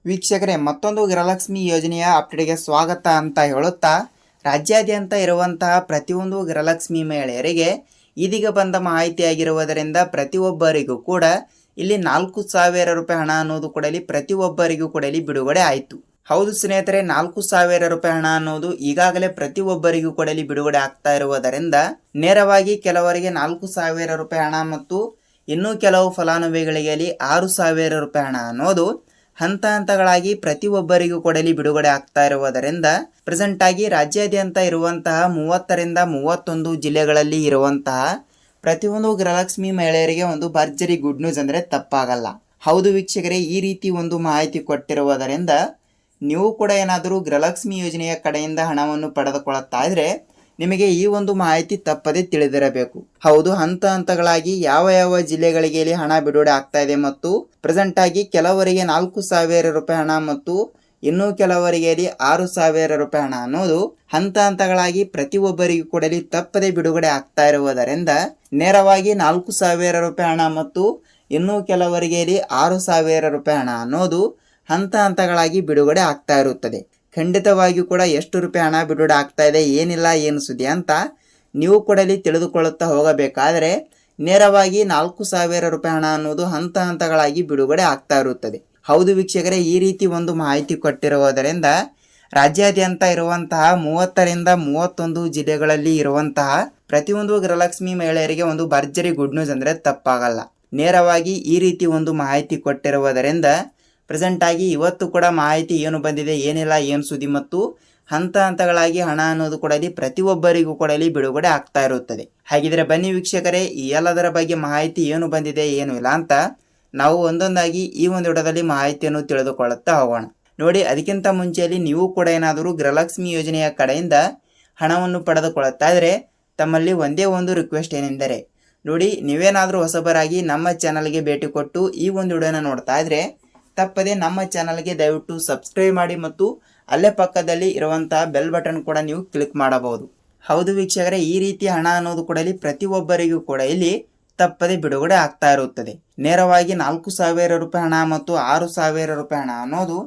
ವೀಕ್ಷಕರೇ, ಮತ್ತೊಂದು ಗೃಹಲಕ್ಷ್ಮಿ ಯೋಜನೆಯ ಅಪ್ಡೇಟ್ಗೆ ಸ್ವಾಗತ ಅಂತ ಹೇಳುತ್ತಾ, ರಾಜ್ಯಾದ್ಯಂತ ಇರುವಂತಹ ಪ್ರತಿಯೊಂದು ಗೃಹಲಕ್ಷ್ಮಿ ಮಹಿಳೆಯರಿಗೆ ಇದೀಗ ಬಂದ ಮಾಹಿತಿಯಾಗಿರುವುದರಿಂದ ಪ್ರತಿಯೊಬ್ಬರಿಗೂ ಕೂಡ ಇಲ್ಲಿ 4,000 ರೂಪಾಯಿ ಹಣ ಅನ್ನೋದು ಕೂಡ ಪ್ರತಿಯೊಬ್ಬರಿಗೂ ಕೂಡ ಬಿಡುಗಡೆ ಆಯಿತು. ಹೌದು ಸ್ನೇಹಿತರೆ, 4,000 ರೂಪಾಯಿ ಹಣ ಅನ್ನೋದು ಈಗಾಗಲೇ ಪ್ರತಿಯೊಬ್ಬರಿಗೂ ಕೂಡ ಬಿಡುಗಡೆ ಆಗ್ತಾ ಇರುವುದರಿಂದ ನೇರವಾಗಿ ಕೆಲವರಿಗೆ 4,000 ರೂಪಾಯಿ ಹಣ ಮತ್ತು ಇನ್ನೂ ಕೆಲವು ಫಲಾನುಭವಿಗಳಿಗೆ 6,000 ರೂಪಾಯಿ ಹಣ ಅನ್ನೋದು ಹಂತ ಹಂತಗಳಾಗಿ ಪ್ರತಿಯೊಬ್ಬರಿಗೂ ಕೂಡ ಬಿಡುಗಡೆ ಆಗ್ತಾ ಇರುವುದರಿಂದ ಪ್ರೆಸೆಂಟ್ ಆಗಿ ರಾಜ್ಯಾದ್ಯಂತ ಇರುವಂತಹ 30ರಿಂದ 31 ಜಿಲ್ಲೆಗಳಲ್ಲಿ ಇರುವಂತಹ ಪ್ರತಿಯೊಂದು ಗೃಹಲಕ್ಷ್ಮಿ ಮಹಿಳೆಯರಿಗೆ ಒಂದು ಭರ್ಜರಿ ಗುಡ್ ನ್ಯೂಸ್ ಅಂದ್ರೆ ತಪ್ಪಾಗಲ್ಲ. ಹೌದು ವೀಕ್ಷಕರೇ, ಈ ರೀತಿ ಒಂದು ಮಾಹಿತಿ ಕೊಟ್ಟಿರುವುದರಿಂದ ನೀವು ಕೂಡ ಏನಾದರೂ ಗೃಹಲಕ್ಷ್ಮಿ ಯೋಜನೆಯ ಕಡೆಯಿಂದ ಹಣವನ್ನು ಪಡೆದುಕೊಳ್ಳುತ್ತಾ ಇದ್ರೆ ನಿಮಗೆ ಈ ಒಂದು ಮಾಹಿತಿ ತಪ್ಪದೆ ತಿಳಿದಿರಬೇಕು. ಹೌದು, ಹಂತ ಹಂತಗಳಾಗಿ ಯಾವ ಯಾವ ಜಿಲ್ಲೆಗಳಿಗೆ ಹಣ ಬಿಡುಗಡೆ ಆಗ್ತಾ ಇದೆ ಮತ್ತು ಪ್ರೆಸೆಂಟ್ ಆಗಿ ಕೆಲವರಿಗೆ 4,000 ರೂಪಾಯಿ ಹಣ ಮತ್ತು ಇನ್ನೂ ಕೆಲವರಿಗೆ 6,000 ರೂಪಾಯಿ ಹಣ ಅನ್ನೋದು ಹಂತ ಹಂತಗಳಾಗಿ ಪ್ರತಿಯೊಬ್ಬರಿಗೂ ಕೂಡ ತಪ್ಪದೆ ಬಿಡುಗಡೆ ಆಗ್ತಾ ಇರುವುದರಿಂದ ನೇರವಾಗಿ 4,000 ರೂಪಾಯಿ ಹಣ ಮತ್ತು ಇನ್ನೂ ಕೆಲವರಿಗೆ 6,000 ರೂಪಾಯಿ ಹಣ ಅನ್ನೋದು ಹಂತ ಹಂತಗಳಾಗಿ ಬಿಡುಗಡೆ ಆಗ್ತಾ ಇರುತ್ತದೆ. ಖಂಡಿತವಾಗಿಯೂ ಕೂಡ ಎಷ್ಟು ರೂಪಾಯಿ ಹಣ ಬಿಡುಗಡೆ ಆಗ್ತಾ ಇದೆ, ಏನಿಲ್ಲ ಏನು ಸುದ್ದಿ ಅಂತ ನೀವು ಕೂಡ ತಿಳಿದುಕೊಳ್ಳುತ್ತಾ ಹೋಗಬೇಕಾದರೆ ನೇರವಾಗಿ 4,000 ರೂಪಾಯಿ ಹಣ ಅನ್ನೋದು ಹಂತ ಹಂತಗಳಾಗಿ ಬಿಡುಗಡೆ ಆಗ್ತಾ ಇರುತ್ತದೆ. ಹೌದು ವೀಕ್ಷಕರೇ, ಈ ರೀತಿ ಒಂದು ಮಾಹಿತಿ ಕೊಟ್ಟಿರುವುದರಿಂದ ರಾಜ್ಯಾದ್ಯಂತ ಇರುವಂತಹ 30ರಿಂದ 31 ಜಿಲ್ಲೆಗಳಲ್ಲಿ ಇರುವಂತಹ ಪ್ರತಿಯೊಂದು ಗೃಹಲಕ್ಷ್ಮಿ ಮಹಿಳೆಯರಿಗೆ ಒಂದು ಭರ್ಜರಿ ಗುಡ್ ನ್ಯೂಸ್ ಅಂದ್ರೆ ತಪ್ಪಾಗಲ್ಲ. ನೇರವಾಗಿ ಈ ರೀತಿ ಒಂದು ಮಾಹಿತಿ ಕೊಟ್ಟಿರುವುದರಿಂದ ಪ್ರೆಸೆಂಟ್ ಆಗಿ ಇವತ್ತು ಕೂಡ ಮಾಹಿತಿ ಏನು ಬಂದಿದೆ, ಏನಿಲ್ಲ ಏನು ಸುದ್ದಿ ಮತ್ತು ಹಂತ ಹಂತಗಳಾಗಿ ಹಣ ಅನ್ನೋದು ಕೂಡ ಪ್ರತಿಯೊಬ್ಬರಿಗೂ ಕೂಡ ಬಿಡುಗಡೆ ಆಗ್ತಾ ಇರುತ್ತದೆ. ಹಾಗಿದ್ರೆ ಬನ್ನಿ ವೀಕ್ಷಕರೇ, ಈ ಎಲ್ಲದರ ಬಗ್ಗೆ ಮಾಹಿತಿ ಏನು ಬಂದಿದೆ ಏನು ಇಲ್ಲ ಅಂತ ನಾವು ಒಂದೊಂದಾಗಿ ಈ ಒಂದು ವಿಡಿಯೋದಲ್ಲಿ ಮಾಹಿತಿಯನ್ನು ತಿಳಿದುಕೊಳ್ಳುತ್ತಾ ಹೋಗೋಣ. ನೋಡಿ, ಅದಕ್ಕಿಂತ ಮುಂಚೆಯಲ್ಲಿ ನೀವು ಕೂಡ ಏನಾದರೂ ಗೃಹಲಕ್ಷ್ಮಿ ಯೋಜನೆಯ ಕಡೆಯಿಂದ ಹಣವನ್ನು ಪಡೆದುಕೊಳ್ಳುತ್ತಾ ಇದ್ರೆ ತಮ್ಮಲ್ಲಿ ಒಂದೇ ಒಂದು ರಿಕ್ವೆಸ್ಟ್ ಏನೆಂದರೆ, ನೋಡಿ, ನೀವೇನಾದರೂ ಹೊಸಬರಾಗಿ ನಮ್ಮ ಚಾನಲ್ಗೆ ಭೇಟಿ ಕೊಟ್ಟು ಈ ಒಂದು ವಿಡಿಯೋನ ನೋಡ್ತಾ ಇದ್ರೆ ತಪ್ಪದೆ ನಮ್ಮ ಚಾನಲ್ಗೆ ದಯವಿಟ್ಟು ಸಬ್ಸ್ಕ್ರೈಬ್ ಮಾಡಿ ಮತ್ತು ಅಲ್ಲೇ ಪಕ್ಕದಲ್ಲಿ ಇರುವಂತಹ ಬೆಲ್ ಬಟನ್ ಕೂಡ ನೀವು ಕ್ಲಿಕ್ ಮಾಡಬಹುದು. ಹೌದು ವೀಕ್ಷಕರೇ, ಈ ರೀತಿ ಹಣ ಅನ್ನೋದು ಕೂಡ ಪ್ರತಿಯೊಬ್ಬರಿಗೂ ಕೂಡ ಇಲ್ಲಿ ತಪ್ಪದೆ ಬಿಡುಗಡೆ ಆಗ್ತಾ ಇರುತ್ತದೆ. ನೇರವಾಗಿ 4,000 ರೂಪಾಯಿ ಹಣ ಮತ್ತು 6,000 ರೂಪಾಯಿ ಹಣ ಅನ್ನೋದು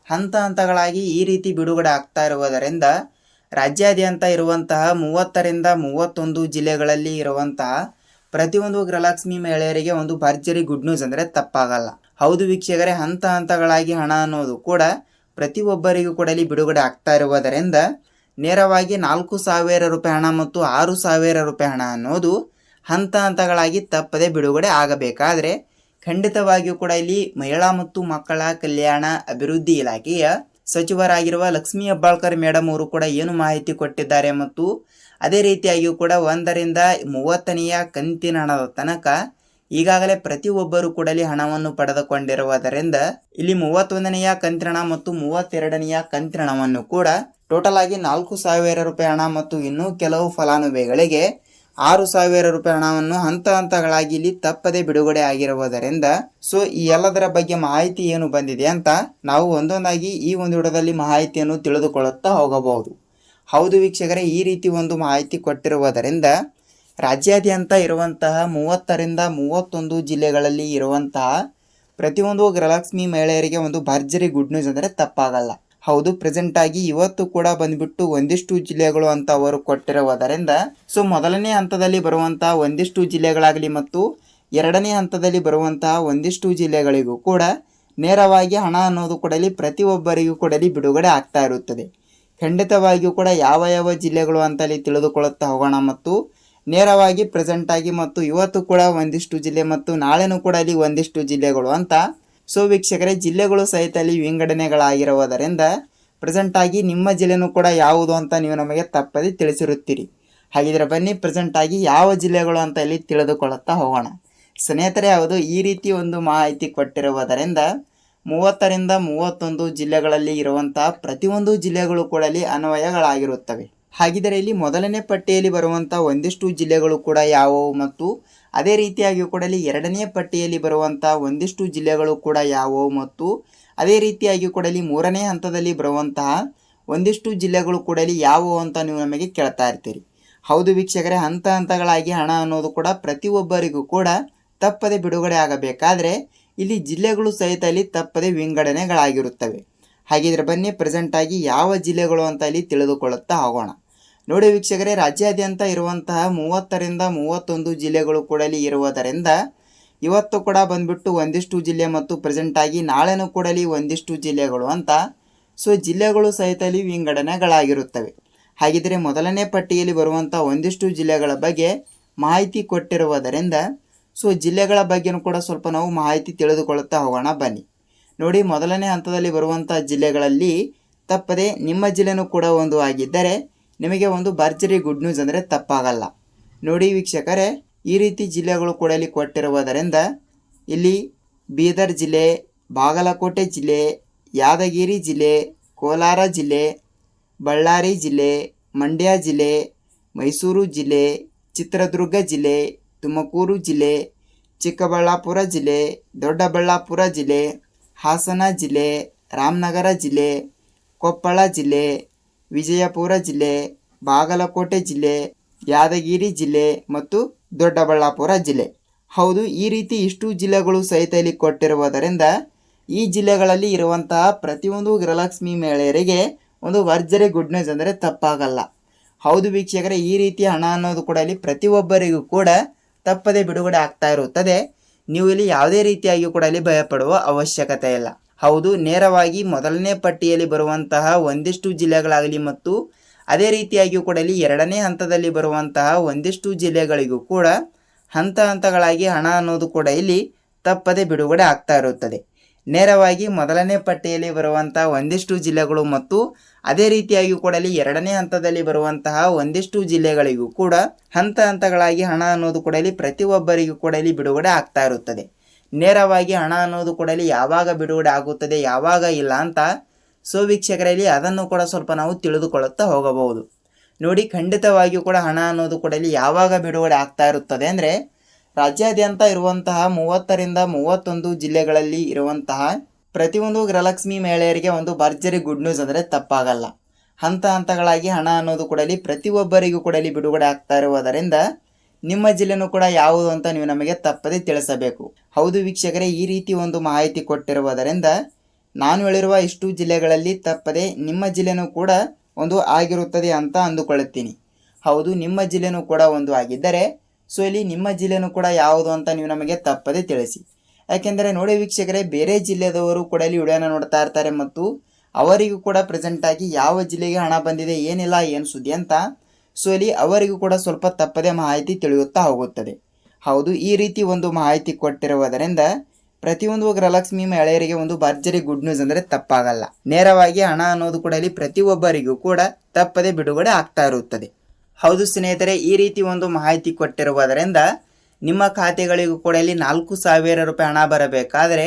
ಹಂತ ಹಂತಗಳಾಗಿ ಈ ರೀತಿ ಬಿಡುಗಡೆ ಆಗ್ತಾ ಇರುವುದರಿಂದ ರಾಜ್ಯಾದ್ಯಂತ ಇರುವಂತಹ 30ರಿಂದ 31 ಜಿಲ್ಲೆಗಳಲ್ಲಿ ಇರುವಂತಹ ಪ್ರತಿಯೊಂದು ಗೃಹಲಕ್ಷ್ಮಿ ಮಹಿಳೆಯರಿಗೆ ಒಂದು ಭರ್ಜರಿ ಗುಡ್ ನ್ಯೂಸ್ ಅಂದ್ರೆ ತಪ್ಪಾಗಲ್ಲ. ಹೌದು ವೀಕ್ಷಕರೇ, ಹಂತ ಹಂತಗಳಾಗಿ ಹಣ ಅನ್ನೋದು ಕೂಡ ಪ್ರತಿಯೊಬ್ಬರಿಗೂ ಕೂಡ ಬಿಡುಗಡೆ ಆಗ್ತಾ ಇರುವುದರಿಂದ ನೇರವಾಗಿ 4,000 ರೂಪಾಯಿ ಹಣ ಮತ್ತು 6,000 ರೂಪಾಯಿ ಹಣ ಅನ್ನೋದು ಹಂತ ಹಂತಗಳಾಗಿ ತಪ್ಪದೆ ಬಿಡುಗಡೆ ಆಗಬೇಕಾದ್ರೆ ಖಂಡಿತವಾಗಿಯೂ ಕೂಡ ಇಲ್ಲಿ ಮಹಿಳಾ ಮತ್ತು ಮಕ್ಕಳ ಕಲ್ಯಾಣ ಅಭಿವೃದ್ಧಿ ಇಲಾಖೆಯ ಸಚಿವರಾಗಿರುವ ಲಕ್ಷ್ಮೀ ಹೆಬ್ಬಾಳ್ಕರ್ ಮೇಡಮ್ ಅವರು ಕೂಡ ಏನು ಮಾಹಿತಿ ಕೊಟ್ಟಿದ್ದಾರೆ ಮತ್ತು ಅದೇ ರೀತಿಯಾಗಿಯೂ ಕೂಡ 1ರಿಂದ 30ನೆಯ ಕಂತಿನ ಹಣದ ತನಕ ಈಗಾಗಲೇ ಪ್ರತಿಯೊಬ್ಬರು ಕೂಡ ಹಣವನ್ನು ಪಡೆದುಕೊಂಡಿರುವುದರಿಂದ ಇಲ್ಲಿ 31ನೆಯ ಕಂತಿನ ಹಣ ಮತ್ತು 32ನೆಯ ಕಂತಿನ ಹಣವನ್ನು ಕೂಡ ಟೋಟಲ್ ಆಗಿ 4,000 ರೂಪಾಯಿ ಹಣ ಮತ್ತು ಇನ್ನೂ ಕೆಲವು ಫಲಾನುಭವಿಗಳಿಗೆ 6,000 ರೂಪಾಯಿ ಹಣವನ್ನು ಹಂತ ಹಂತಗಳಾಗಿ ಇಲ್ಲಿ ತಪ್ಪದೆ ಬಿಡುಗಡೆ ಆಗಿರುವುದರಿಂದ ಸೊ ಈ ಎಲ್ಲದರ ಬಗ್ಗೆ ಮಾಹಿತಿ ಏನು ಬಂದಿದೆ ಅಂತ ನಾವು ಒಂದೊಂದಾಗಿ ಈ ಒಂದು ವಿಡಿಯೋದಲ್ಲಿ ಮಾಹಿತಿಯನ್ನು ತಿಳಿದುಕೊಳ್ಳುತ್ತಾ ಹೋಗಬಹುದು. ಹೌದು ವೀಕ್ಷಕರೇ, ಈ ರೀತಿ ಒಂದು ಮಾಹಿತಿ ಕೊಟ್ಟಿರುವುದರಿಂದ ರಾಜ್ಯಾದ್ಯಂತ ಇರುವಂತಹ 30ರಿಂದ 31 ಜಿಲ್ಲೆಗಳಲ್ಲಿ ಇರುವಂತಹ ಪ್ರತಿಯೊಂದು ಗೃಹಲಕ್ಷ್ಮಿ ಮಹಿಳೆಯರಿಗೆ ಒಂದು ಭರ್ಜರಿ ಗುಡ್ ನ್ಯೂಸ್ ಅಂದರೆ ತಪ್ಪಾಗಲ್ಲ. ಹೌದು, ಪ್ರೆಸೆಂಟ್ ಆಗಿ ಇವತ್ತು ಕೂಡ ಬಂದ್ಬಿಟ್ಟು ಒಂದಿಷ್ಟು ಜಿಲ್ಲೆಗಳು ಅಂತ ಅವರು ಕೊಟ್ಟಿರುವುದರಿಂದ ಸೊ ಮೊದಲನೇ ಹಂತದಲ್ಲಿ ಬರುವಂತಹ ಒಂದಿಷ್ಟು ಜಿಲ್ಲೆಗಳಾಗಲಿ ಮತ್ತು ಎರಡನೇ ಹಂತದಲ್ಲಿ ಬರುವಂತಹ ಒಂದಿಷ್ಟು ಜಿಲ್ಲೆಗಳಿಗೂ ಕೂಡ ನೇರವಾಗಿ ಹಣ ಅನ್ನೋದು ಕೂಡ ಪ್ರತಿಯೊಬ್ಬರಿಗೂ ಕೂಡ ಬಿಡುಗಡೆ ಆಗ್ತಾ ಇರುತ್ತದೆ. ಖಂಡಿತವಾಗಿಯೂ ಕೂಡ ಯಾವ ಯಾವ ಜಿಲ್ಲೆಗಳು ಅಂತಲ್ಲಿ ತಿಳಿದುಕೊಳ್ಳುತ್ತಾ ಹೋಗೋಣ ಮತ್ತು ನೇರವಾಗಿ ಪ್ರೆಸೆಂಟ್ ಆಗಿ ಮತ್ತು ಇವತ್ತು ಕೂಡ ಒಂದಿಷ್ಟು ಜಿಲ್ಲೆ ಮತ್ತು ನಾಳೆನೂ ಕೂಡ ಅಲ್ಲಿ ಒಂದಿಷ್ಟು ಜಿಲ್ಲೆಗಳು ಅಂತ ಸೊ ವೀಕ್ಷಕರೇ, ಜಿಲ್ಲೆಗಳು ಸಹಿತ ಅಲ್ಲಿ ವಿಂಗಡಣೆಗಳಾಗಿರುವುದರಿಂದ ಪ್ರೆಸೆಂಟ್ ಆಗಿ ನಿಮ್ಮ ಜಿಲ್ಲೆನೂ ಕೂಡ ಯಾವುದು ಅಂತ ನೀವು ನಮಗೆ ತಪ್ಪದೆ ತಿಳಿಸಿರುತ್ತೀರಿ. ಹಾಗಿದ್ರೆ ಬನ್ನಿ ಪ್ರೆಸೆಂಟ್ ಆಗಿ ಯಾವ ಜಿಲ್ಲೆಗಳು ಅಂತ ಇಲ್ಲಿ ತಿಳಿದುಕೊಳ್ಳುತ್ತಾ ಹೋಗೋಣ. ಸ್ನೇಹಿತರೆ, ಯಾವುದು ಈ ರೀತಿ ಒಂದು ಮಾಹಿತಿ ಕೊಟ್ಟಿರುವುದರಿಂದ 30ರಿಂದ 31 ಜಿಲ್ಲೆಗಳಲ್ಲಿ ಇರುವಂತಹ ಪ್ರತಿಯೊಂದು ಜಿಲ್ಲೆಗಳು ಕೂಡ ಅಲ್ಲಿ ಅನ್ವಯಗಳಾಗಿರುತ್ತವೆ. ಹಾಗಿದ್ದರೆ ಇಲ್ಲಿ ಮೊದಲನೇ ಪಟ್ಟಿಯಲ್ಲಿ ಬರುವಂತಹ ಒಂದಿಷ್ಟು ಜಿಲ್ಲೆಗಳು ಕೂಡ ಯಾವುವು ಮತ್ತು ಅದೇ ರೀತಿಯಾಗಿ ಕೂಡ ಇಲ್ಲಿ ಎರಡನೇ ಪಟ್ಟಿಯಲ್ಲಿ ಬರುವಂತಹ ಒಂದಿಷ್ಟು ಜಿಲ್ಲೆಗಳು ಕೂಡ ಯಾವುವು ಮತ್ತು ಅದೇ ರೀತಿಯಾಗಿ ಕೂಡ ಇಲ್ಲಿ 3ನೇ ಹಂತದಲ್ಲಿ ಬರುವಂತಹ ಒಂದಿಷ್ಟು ಜಿಲ್ಲೆಗಳು ಕೂಡ ಇಲ್ಲಿ ಯಾವುವು ಅಂತ ನೀವು ನಮಗೆ ಕೇಳ್ತಾ ಇರ್ತೀರಿ. ಹೌದು ವೀಕ್ಷಕರೇ, ಹಂತ ಹಂತಗಳಾಗಿ ಹಣ ಅನ್ನೋದು ಕೂಡ ಪ್ರತಿಯೊಬ್ಬರಿಗೂ ಕೂಡ ತಪ್ಪದೆ ಬಿಡುಗಡೆ ಆಗಬೇಕಾದ್ರೆ ಇಲ್ಲಿ ಜಿಲ್ಲೆಗಳು ಸಹಿತ ಇಲ್ಲಿ ತಪ್ಪದೆ ವಿಂಗಡಣೆಗಳಾಗಿರುತ್ತವೆ. ಹಾಗಿದ್ರೆ ಬನ್ನಿ ಪ್ರೆಸೆಂಟ್ ಆಗಿ ಯಾವ ಜಿಲ್ಲೆಗಳು ಅಂತ ಇಲ್ಲಿ ತಿಳಿದುಕೊಳ್ಳುತ್ತಾ ಹೋಗೋಣ. ನೋಡಿ ವೀಕ್ಷಕರೇ, ರಾಜ್ಯಾದ್ಯಂತ ಇರುವಂತಹ 30ರಿಂದ 31 ಜಿಲ್ಲೆಗಳು ಕೂಡ ಇಲ್ಲಿ ಇರುವುದರಿಂದ ಇವತ್ತು ಕೂಡ ಬಂದ್ಬಿಟ್ಟು ಒಂದಿಷ್ಟು ಜಿಲ್ಲೆ ಮತ್ತು ಪ್ರೆಸೆಂಟ್ ಆಗಿ ನಾಳೆನೂ ಕೂಡ ಇಲ್ಲಿ ಒಂದಿಷ್ಟು ಜಿಲ್ಲೆಗಳು ಅಂತ ಜಿಲ್ಲೆಗಳು ಸಹಿತ ಇಲ್ಲಿ ವಿಂಗಡಣೆಗಳಾಗಿರುತ್ತವೆ. ಹಾಗಿದ್ರೆ ಮೊದಲನೇ ಪಟ್ಟಿಯಲ್ಲಿ ಬರುವಂಥ ಒಂದಿಷ್ಟು ಜಿಲ್ಲೆಗಳ ಬಗ್ಗೆ ಮಾಹಿತಿ ಕೊಟ್ಟಿರುವುದರಿಂದ ಜಿಲ್ಲೆಗಳ ಬಗ್ಗೆನೂ ಕೂಡ ಸ್ವಲ್ಪ ನಾವು ಮಾಹಿತಿ ತಿಳಿದುಕೊಳ್ಳುತ್ತಾ ಹೋಗೋಣ ಬನ್ನಿ. ನೋಡಿ, ಮೊದಲನೇ ಹಂತದಲ್ಲಿ ಬರುವಂಥ ಜಿಲ್ಲೆಗಳಲ್ಲಿ ತಪ್ಪದೆ ನಿಮ್ಮ ಜಿಲ್ಲೆನೂ ಕೂಡ ಒಂದು ಆಗಿದ್ದರೆ ನಿಮಗೆ ಒಂದು ಭರ್ಜರಿ ಗುಡ್ ನ್ಯೂಸ್ ಅಂದರೆ ತಪ್ಪಾಗಲ್ಲ. ನೋಡಿ ವೀಕ್ಷಕರೇ, ಈ ರೀತಿ ಜಿಲ್ಲೆಗಳು ಕೂಡ ಇಲ್ಲಿ ಕೊಟ್ಟಿರುವುದರಿಂದ ಇಲ್ಲಿ ಬೀದರ್ ಜಿಲ್ಲೆ, ಬಾಗಲಕೋಟೆ ಜಿಲ್ಲೆ, ಯಾದಗಿರಿ ಜಿಲ್ಲೆ, ಕೋಲಾರ ಜಿಲ್ಲೆ, ಬಳ್ಳಾರಿ ಜಿಲ್ಲೆ, ಮಂಡ್ಯ ಜಿಲ್ಲೆ, ಮೈಸೂರು ಜಿಲ್ಲೆ, ಚಿತ್ರದುರ್ಗ ಜಿಲ್ಲೆ, ತುಮಕೂರು ಜಿಲ್ಲೆ, ಚಿಕ್ಕಬಳ್ಳಾಪುರ ಜಿಲ್ಲೆ, ದೊಡ್ಡಬಳ್ಳಾಪುರ ಜಿಲ್ಲೆ, ಹಾಸನ ಜಿಲ್ಲೆ, ರಾಮನಗರ ಜಿಲ್ಲೆ, ಕೊಪ್ಪಳ ಜಿಲ್ಲೆ, ವಿಜಯಪುರ ಜಿಲ್ಲೆ, ಬಾಗಲಕೋಟೆ ಜಿಲ್ಲೆ, ಯಾದಗಿರಿ ಜಿಲ್ಲೆ ಮತ್ತು ದೊಡ್ಡಬಳ್ಳಾಪುರ ಜಿಲ್ಲೆ. ಹೌದು, ಈ ರೀತಿ ಇಷ್ಟು ಜಿಲ್ಲೆಗಳು ಸಹಿತ ಇಲ್ಲಿ ಕೊಟ್ಟಿರುವುದರಿಂದ ಈ ಜಿಲ್ಲೆಗಳಲ್ಲಿ ಇರುವಂತಹ ಪ್ರತಿಯೊಂದು ಗೃಹಲಕ್ಷ್ಮಿ ಮಹಿಳೆಯರಿಗೆ ಒಂದು ಭರ್ಜರಿ ಗುಡ್ ನ್ಯೂಸ್ ಅಂದರೆ ತಪ್ಪಾಗಲ್ಲ. ಹೌದು ವೀಕ್ಷಕರೇ, ಈ ರೀತಿ ಹಣ ಅನ್ನೋದು ಕೂಡ ಇಲ್ಲಿ ಪ್ರತಿಯೊಬ್ಬರಿಗೂ ಕೂಡ ತಪ್ಪದೆ ಬಿಡುಗಡೆ ಆಗ್ತಾ ಇರುತ್ತದೆ. ನೀವು ಇಲ್ಲಿ ಯಾವುದೇ ರೀತಿಯಾಗಿ ಕೂಡ ಇಲ್ಲಿ ಭಯಪಡುವ ಅವಶ್ಯಕತೆ ಇಲ್ಲ. ಹೌದು, ನೇರವಾಗಿ ಮೊದಲನೇ ಪಟ್ಟಿಯಲ್ಲಿ ಬರುವಂತಹ ಒಂದಿಷ್ಟು ಜಿಲ್ಲೆಗಳಾಗಲಿ ಮತ್ತು ಅದೇ ರೀತಿಯಾಗಿ ಕೂಡ ಇಲ್ಲಿ ಎರಡನೇ ಹಂತದಲ್ಲಿ ಬರುವಂತಹ ಒಂದಿಷ್ಟು ಜಿಲ್ಲೆಗಳಿಗೂ ಕೂಡ ಹಂತ ಹಂತಗಳಾಗಿ ಹಣ ಅನ್ನೋದು ಕೂಡ ಇಲ್ಲಿ ತಪ್ಪದೆ ಬಿಡುಗಡೆ ಆಗ್ತಾ ಇರುತ್ತದೆ. ನೇರವಾಗಿ ಮೊದಲನೇ ಪಟ್ಟಿಯಲ್ಲಿ ಬರುವಂತಹ ಒಂದಿಷ್ಟು ಜಿಲ್ಲೆಗಳು ಮತ್ತು ಅದೇ ರೀತಿಯಾಗಿ ಕೂಡ ಇಲ್ಲಿ ಎರಡನೇ ಹಂತದಲ್ಲಿ ಬರುವಂತಹ ಒಂದಿಷ್ಟು ಜಿಲ್ಲೆಗಳಿಗೂ ಕೂಡ ಹಂತ ಹಂತಗಳಾಗಿ ಹಣ ಅನ್ನೋದು ಕೂಡ ಇಲ್ಲಿ ಪ್ರತಿಯೊಬ್ಬರಿಗೂ ಕೂಡ ಇಲ್ಲಿ ಬಿಡುಗಡೆ ಆಗ್ತಾ ಇರುತ್ತದೆ. ನೇರವಾಗಿ ಹಣ ಅನ್ನೋದು ಕೂಡ ಇಲ್ಲಿ ಯಾವಾಗ ಬಿಡುಗಡೆ ಆಗುತ್ತದೆ, ಯಾವಾಗ ಇಲ್ಲ ಅಂತ ವೀಕ್ಷಕರಲ್ಲಿ ಅದನ್ನು ಕೂಡ ಸ್ವಲ್ಪ ನಾವು ತಿಳಿದುಕೊಳ್ಳುತ್ತಾ ಹೋಗಬಹುದು. ನೋಡಿ, ಖಂಡಿತವಾಗಿಯೂ ಕೂಡ ಹಣ ಅನ್ನೋದು ಕೂಡ ಇಲ್ಲಿ ಯಾವಾಗ ಬಿಡುಗಡೆ ಆಗ್ತಾ ಇರುತ್ತದೆ ಅಂದರೆ ರಾಜ್ಯಾದ್ಯಂತ ಇರುವಂತಹ 30ರಿಂದ 31 ಜಿಲ್ಲೆಗಳಲ್ಲಿ ಇರುವಂತಹ ಪ್ರತಿಯೊಂದು ಗೃಹಲಕ್ಷ್ಮಿ ಮಹಿಳೆಯರಿಗೆ ಒಂದು ಭರ್ಜರಿ ಗುಡ್ ನ್ಯೂಸ್ ಅಂದರೆ ತಪ್ಪಾಗಲ್ಲ. ಹಂತ ಹಂತಗಳಾಗಿ ಹಣ ಅನ್ನೋದು ಕೂಡ ಇಲ್ಲಿ ಪ್ರತಿಯೊಬ್ಬರಿಗೂ ಕೂಡ ಇಲ್ಲಿ ಬಿಡುಗಡೆ ಆಗ್ತಾ ಇರುವುದರಿಂದ ನಿಮ್ಮ ಜಿಲ್ಲೆನೂ ಕೂಡ ಯಾವುದು ಅಂತ ನೀವು ನಮಗೆ ತಪ್ಪದೆ ತಿಳಿಸಬೇಕು. ಹೌದು ವೀಕ್ಷಕರೇ, ಈ ರೀತಿ ಒಂದು ಮಾಹಿತಿ ಕೊಟ್ಟಿರುವುದರಿಂದ ನಾನು ಹೇಳಿರುವ ಇಷ್ಟು ಜಿಲ್ಲೆಗಳಲ್ಲಿ ತಪ್ಪದೆ ನಿಮ್ಮ ಜಿಲ್ಲೆನೂ ಕೂಡ ಒಂದು ಆಗಿರುತ್ತದೆ ಅಂತ ಅಂದುಕೊಳ್ಳುತ್ತೀನಿ. ಹೌದು, ನಿಮ್ಮ ಜಿಲ್ಲೆನೂ ಕೂಡ ಒಂದು ಆಗಿದ್ದರೆ ಇಲ್ಲಿ ನಿಮ್ಮ ಜಿಲ್ಲೆನೂ ಕೂಡ ಯಾವುದು ಅಂತ ನೀವು ನಮಗೆ ತಪ್ಪದೆ ತಿಳಿಸಿ. ಯಾಕೆಂದರೆ ನೋಡಿ ವೀಕ್ಷಕರೇ, ಬೇರೆ ಜಿಲ್ಲೆದವರು ಕೂಡ ಇಲ್ಲಿ ವಿಡಿಯೋನ ನೋಡ್ತಾ ಇರ್ತಾರೆ ಮತ್ತು ಅವರಿಗೂ ಕೂಡ ಪ್ರೆಸೆಂಟ್ ಆಗಿ ಯಾವ ಜಿಲ್ಲೆಗೆ ಹಣ ಬಂದಿದೆ, ಏನಿಲ್ಲ, ಏನು ಸುದ್ದಿ ಅಂತ ಇಲ್ಲಿ ಅವರಿಗೂ ಕೂಡ ಸ್ವಲ್ಪ ತಪ್ಪದೆ ಮಾಹಿತಿ ತಿಳಿಯುತ್ತಾ ಹೋಗುತ್ತದೆ. ಹೌದು, ಈ ರೀತಿ ಒಂದು ಮಾಹಿತಿ ಕೊಟ್ಟಿರುವುದರಿಂದ ಪ್ರತಿಯೊಂದು ಗೃಹಲಕ್ಷ್ಮಿ ಮಹಿಳೆಯರಿಗೆ ಒಂದು ಭರ್ಜರಿ ಗುಡ್ ನ್ಯೂಸ್ ಅಂದರೆ ತಪ್ಪಾಗಲ್ಲ. ನೇರವಾಗಿ ಹಣ ಅನ್ನೋದು ಕೂಡ ಇಲ್ಲಿ ಪ್ರತಿಯೊಬ್ಬರಿಗೂ ಕೂಡ ತಪ್ಪದೆ ಬಿಡುಗಡೆ ಆಗ್ತಾ ಇರುತ್ತದೆ. ಹೌದು ಸ್ನೇಹಿತರೆ, ಈ ರೀತಿ ಒಂದು ಮಾಹಿತಿ ಕೊಟ್ಟಿರುವುದರಿಂದ ನಿಮ್ಮ ಖಾತೆಗಳಿಗೂ ಕೂಡ ಇಲ್ಲಿ 4,000 ರೂಪಾಯಿ ಹಣ ಬರಬೇಕಾದರೆ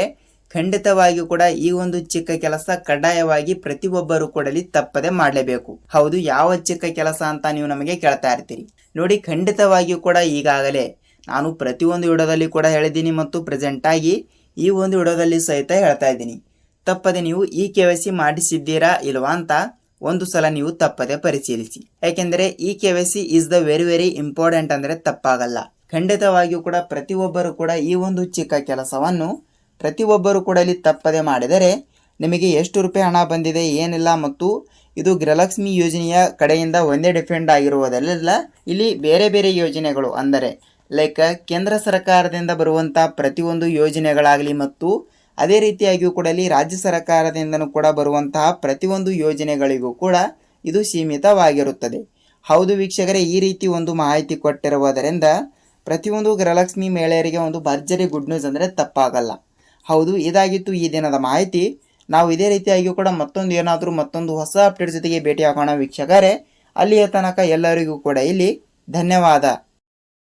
ಖಂಡಿತವಾಗಿಯೂ ಕೂಡ ಈ ಒಂದು ಚಿಕ್ಕ ಕೆಲಸ ಕಡ್ಡಾಯವಾಗಿ ಪ್ರತಿಯೊಬ್ಬರು ಕೂಡ ಇಲ್ಲಿ ತಪ್ಪದೆ ಮಾಡಲೇಬೇಕು. ಹೌದು, ಯಾವ ಚಿಕ್ಕ ಕೆಲಸ ಅಂತ ನೀವು ನಮಗೆ ಕೇಳ್ತಾ ಇರ್ತೀರಿ. ನೋಡಿ, ಖಂಡಿತವಾಗಿಯೂ ಕೂಡ ಈಗಾಗಲೇ ನಾನು ಪ್ರತಿಯೊಂದು ವಿಡಿಯೋದಲ್ಲಿ ಕೂಡ ಹೇಳಿದ್ದೀನಿ ಮತ್ತು ಪ್ರೆಸೆಂಟ್ ಆಗಿ ಈ ಒಂದು ವಿಡಿಯೋದಲ್ಲಿ ಸಹಿತ ಹೇಳ್ತಾ ಇದ್ದೀನಿ. ತಪ್ಪದೆ ನೀವು ಈ KYC ಮಾಡಿಸಿದ್ದೀರಾ ಇಲ್ವಾ ಅಂತ ಒಂದು ಸಲ ನೀವು ತಪ್ಪದೆ ಪರಿಶೀಲಿಸಿ. ಯಾಕೆಂದರೆ ಈ KYC is the very very important ಅಂದರೆ ತಪ್ಪಾಗಲ್ಲ. ಖಂಡಿತವಾಗಿಯೂ ಕೂಡ ಪ್ರತಿಯೊಬ್ಬರು ಕೂಡ ಈ ಒಂದು ಚಿಕ್ಕ ಕೆಲಸವನ್ನು ಪ್ರತಿಯೊಬ್ಬರು ಕೂಡ ಇಲ್ಲಿ ತಪ್ಪದೆ ಮಾಡಿದರೆ ನಿಮಗೆ ಎಷ್ಟು ರೂಪಾಯಿ ಹಣ ಬಂದಿದೆ, ಏನಿಲ್ಲ ಮತ್ತು ಇದು ಗೃಹಲಕ್ಷ್ಮಿ ಯೋಜನೆಯ ಕಡೆಯಿಂದ ಒಂದೇ ಡಿಪೆಂಡ್ ಆಗಿರುವುದಲ್ಲ, ಇಲ್ಲಿ ಬೇರೆ ಬೇರೆ ಯೋಜನೆಗಳು ಅಂದರೆ ಲೈಕ್ ಕೇಂದ್ರ ಸರ್ಕಾರದಿಂದ ಬರುವಂಥ ಪ್ರತಿಯೊಂದು ಯೋಜನೆಗಳಾಗಲಿ ಮತ್ತು ಅದೇ ರೀತಿಯಾಗಿಯೂ ಕೂಡ ಇಲ್ಲಿ ರಾಜ್ಯ ಸರ್ಕಾರದಿಂದನೂ ಕೂಡ ಬರುವಂತಹ ಪ್ರತಿಯೊಂದು ಯೋಜನೆಗಳಿಗೂ ಕೂಡ ಇದು ಸೀಮಿತವಾಗಿರುತ್ತದೆ. ಹೌದು ವೀಕ್ಷಕರೇ, ಈ ರೀತಿ ಒಂದು ಮಾಹಿತಿ ಕೊಟ್ಟಿರುವುದರಿಂದ ಪ್ರತಿಯೊಂದು ಗೃಹಲಕ್ಷ್ಮಿ ಮಹಿಳೆಯರಿಗೆ ಒಂದು ಭರ್ಜರಿ ಗುಡ್ ನ್ಯೂಸ್ ಅಂದರೆ ತಪ್ಪಾಗಲ್ಲ. ಹೌದು, ಇದಾಗಿತ್ತು ಈ ದಿನದ ಮಾಹಿತಿ. ನಾವು ಇದೇ ರೀತಿಯಾಗಿಯೂ ಕೂಡ ಮತ್ತೊಂದು ಹೊಸ ಅಪ್ಡೇಟ್ ಜೊತೆಗೆ ಭೇಟಿ ಆಗೋಣ ವೀಕ್ಷಕರೇ. ಅಲ್ಲಿಯ ತನಕ ಎಲ್ಲರಿಗೂ ಕೂಡ ಇಲ್ಲಿ ಧನ್ಯವಾದ.